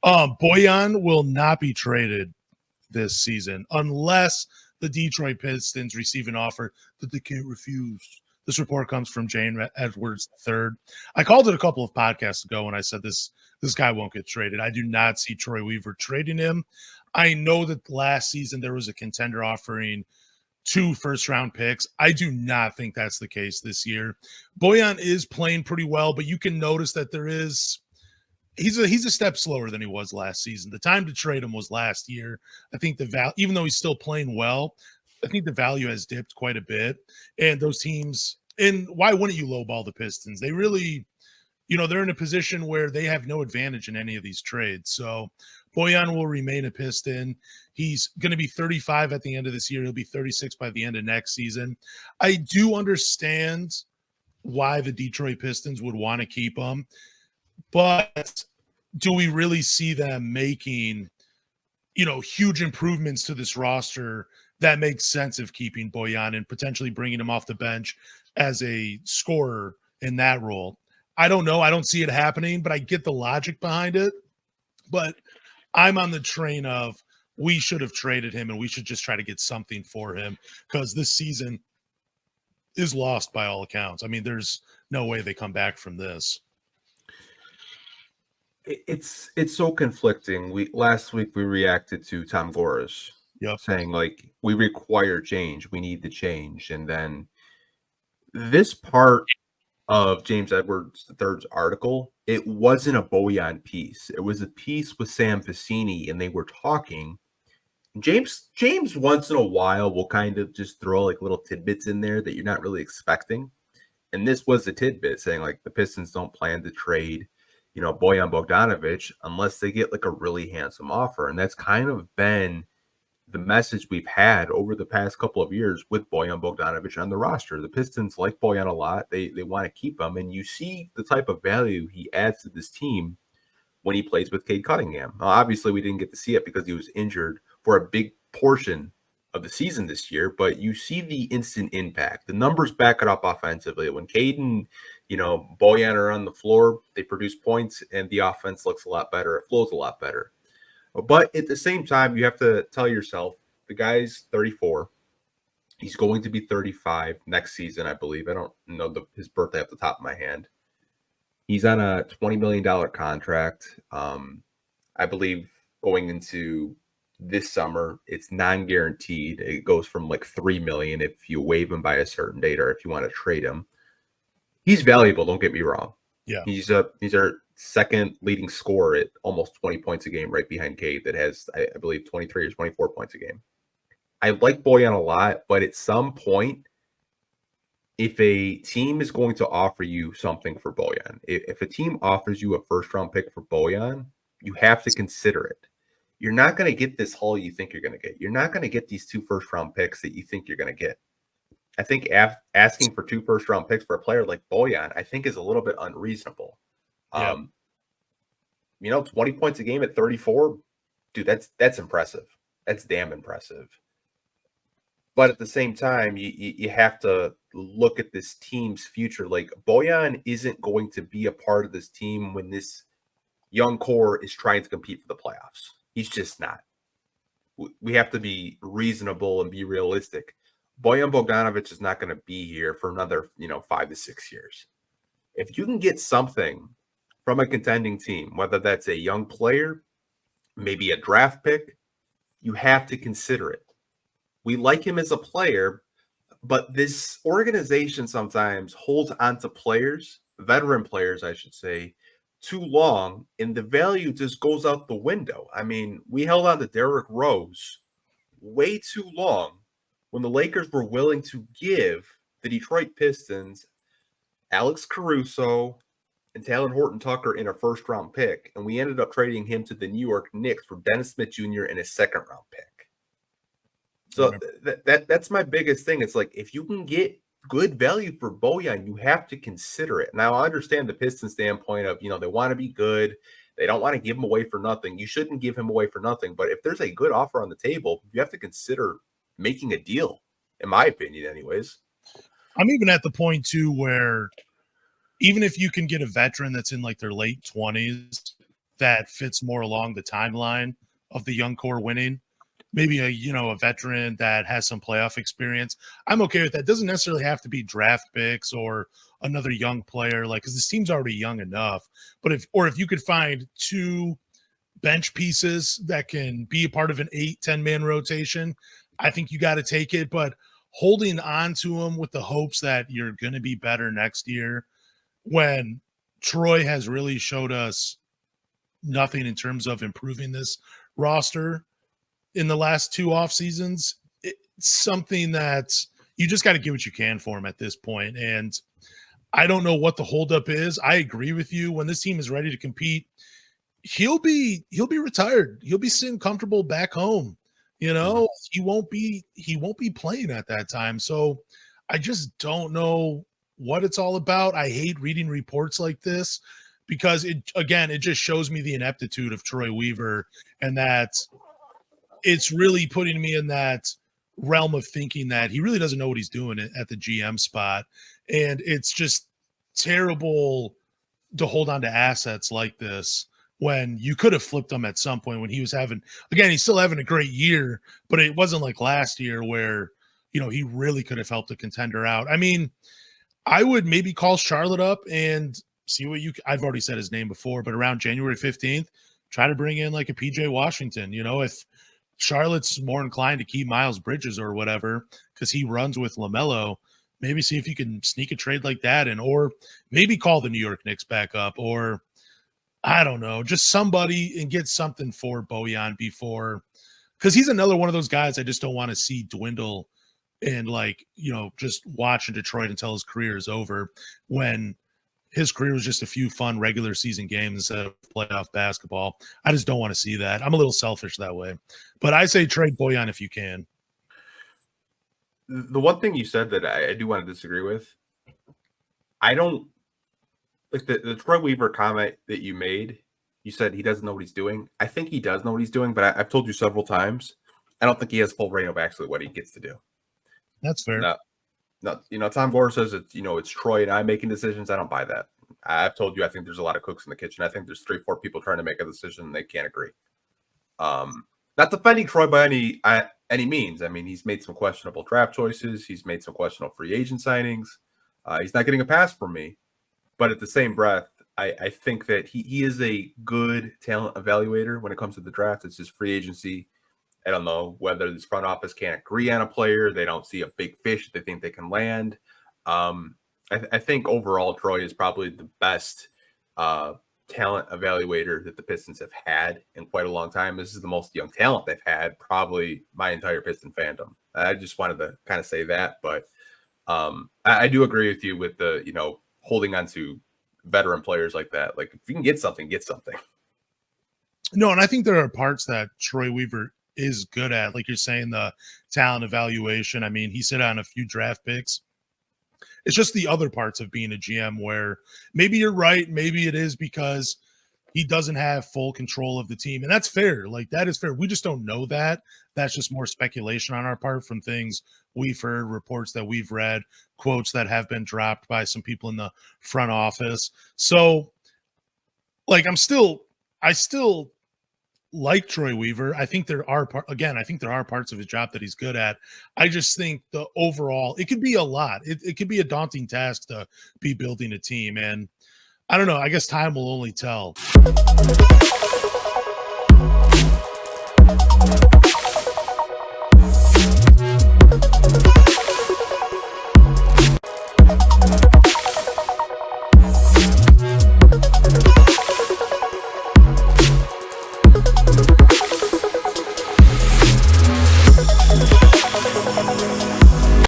Bojan will not be traded this season unless the Detroit Pistons receive an offer that they can't refuse. This report comes from Jane Edwards III. I called it a couple of podcasts ago when I said this guy won't get traded. I do not see Troy Weaver trading him. I know that last season there was a contender offering 2 first-round picks. I do not think that's the case this year. Bojan is playing pretty well, but you can notice that he's a step slower than he was last season. The time to trade him was last year. I think the value, even though he's still playing well, I think the value has dipped quite a bit. And those teams, and why wouldn't you lowball the Pistons? They really, they're in a position where they have no advantage in any of these trades. So Bojan will remain a Piston. He's going to be 35 at the end of this year. He'll be 36 by the end of next season. I do understand why the Detroit Pistons would want to keep him, but do we really see them making, huge improvements to this roster that makes sense of keeping Bojan and potentially bringing him off the bench as a scorer in that role? I don't know. I don't see it happening, but I get the logic behind it. But I'm on the train of we should have traded him and we should just try to get something for him because this season is lost by all accounts. I mean, there's no way they come back from this. It's so conflicting. Last week we reacted to Tom Gores saying we require change, we need the change, and then this part of James Edwards III's article, it wasn't a Bojan piece. It was a piece with Sam Vecini, and they were talking. James once in a while will kind of just throw little tidbits in there that you're not really expecting, and this was a tidbit saying the Pistons don't plan to trade Bojan Bogdanovic unless they get a really handsome offer. And that's kind of been the message we've had over the past couple of years with Bojan Bogdanovic on the roster. The Pistons like Bojan a lot. They want to keep him. And you see the type of value he adds to this team when he plays with Cade Cunningham. Now, obviously, we didn't get to see it because he was injured for a big portion of the season this year, but you see the instant impact. The numbers back it up offensively. When Cade and Bojan are on the floor, they produce points, and the offense looks a lot better. It flows a lot better. But at the same time, you have to tell yourself, the guy's 34. He's going to be 35 next season, I believe. I don't know his birthday off the top of my hand. He's on a $20 million contract. I believe going into this summer, it's non-guaranteed. It goes from $3 million if you waive him by a certain date or if you want to trade him. He's valuable, don't get me wrong. Yeah. He's our second leading scorer at almost 20 points a game, right behind Cade, that has, I believe, 23 or 24 points a game. I like Bojan a lot, but at some point, if a team is going to offer you something for Bojan, if a team offers you a first-round pick for Bojan, you have to consider it. You're not going to get this haul you think you're going to get. You're not going to get these 2 first-round picks that you think you're going to get. I think asking for 2 first-round picks for a player like Bojan, I think is a little bit unreasonable. Yeah. 20 points a game at 34, dude, that's impressive. That's damn impressive. But at the same time, you have to look at this team's future. Bojan isn't going to be a part of this team when this young core is trying to compete for the playoffs. He's just not. We have to be reasonable and be realistic. Bojan Bogdanovic is not going to be here for another, 5 to 6 years. If you can get something from a contending team, whether that's a young player, maybe a draft pick, you have to consider it. We like him as a player, but this organization sometimes holds onto players, veteran players, I should say, too long, and the value just goes out the window. I mean, we held on to Derrick Rose way too long when the Lakers were willing to give the Detroit Pistons Alex Caruso and Talen Horton-Tucker in a first-round pick, and we ended up trading him to the New York Knicks for Dennis Smith Jr. in a second-round pick. So that's my biggest thing. It's if you can get good value for Bojan, you have to consider it. Now, I understand the Pistons standpoint of, they want to be good. They don't want to give him away for nothing. You shouldn't give him away for nothing. But if there's a good offer on the table, you have to consider making a deal, in my opinion, anyways. I'm even at the point, too, where even if you can get a veteran that's in their late 20s that fits more along the timeline of the young core winning. Maybe a veteran that has some playoff experience. I'm okay with that. It doesn't necessarily have to be draft picks or another young player, because this team's already young enough. But if you could find 2 bench pieces that can be a part of an 8-10 man rotation, I think you got to take it. But holding on to them with the hopes that you're going to be better next year, when Troy has really showed us nothing in terms of improving this roster in the last 2 off seasons, it's something that you just got to get what you can for him at this point. And I don't know what the holdup is. I agree with you. When this team is ready to compete, he'll be retired. He'll be sitting comfortable back home. He won't be playing at that time. So I just don't know what it's all about. I hate reading reports like this because it just shows me the ineptitude of Troy Weaver, and that it's really putting me in that realm of thinking that he really doesn't know what he's doing at the GM spot. And it's just terrible to hold on to assets like this when you could have flipped them at some point when he was he's still having a great year, but it wasn't like last year where, he really could have helped a contender out. I mean, I would maybe call Charlotte up and see I've already said his name before, but around January 15th, try to bring in like a PJ Washington, if Charlotte's more inclined to keep Miles Bridges or whatever, because he runs with LaMelo, maybe see if you can sneak a trade like that in, or maybe call the New York Knicks back up, or I don't know, just somebody, and get something for Bojan before, because he's another one of those guys I just don't want to see dwindle and just watch in Detroit until his career is over, when his career was just a few fun regular season games instead of playoff basketball. I just don't want to see that. I'm a little selfish that way, but I say trade Bojan if you can. The one thing you said that I do want to disagree with, I don't like the Troy Weaver comment that you made. You said he doesn't know what he's doing. I think he does know what he's doing, but I've told you several times, I don't think he has full reign of actually what he gets to do. That's fair. No, Tom Gore says it's Troy and I making decisions. I don't buy that. I've told you I think there's a lot of cooks in the kitchen. I think there's 3-4 people trying to make a decision and they can't agree. Not defending Troy by any means. I mean, he's made some questionable draft choices. He's made some questionable free agent signings. He's not getting a pass from me. But at the same breath, I think that he is a good talent evaluator when it comes to the draft. It's just free agency. I don't know whether this front office can't agree on a player. They don't see a big fish they think they can land. I think overall, Troy is probably the best talent evaluator that the Pistons have had in quite a long time. This is the most young talent they've had, probably my entire Piston fandom. I just wanted to kind of say that, but I do agree with you with the, holding on to veteran players like that. Like, if you can get something, get something. No, and I think there are parts that Troy Weaver is good at, like you're saying, the talent evaluation. I mean, he sit on a few draft picks. It's just the other parts of being a GM where maybe you're right. Maybe it is because he doesn't have full control of the team. And that's fair. That is fair. We just don't know that. That's just more speculation on our part from things we've heard, reports that we've read, quotes that have been dropped by some people in the front office. So, I still like Troy Weaver. I think there are parts of his job that he's good at. I just think the overall, it could be a lot. It could be a daunting task to be building a team. And I don't know, I guess time will only tell.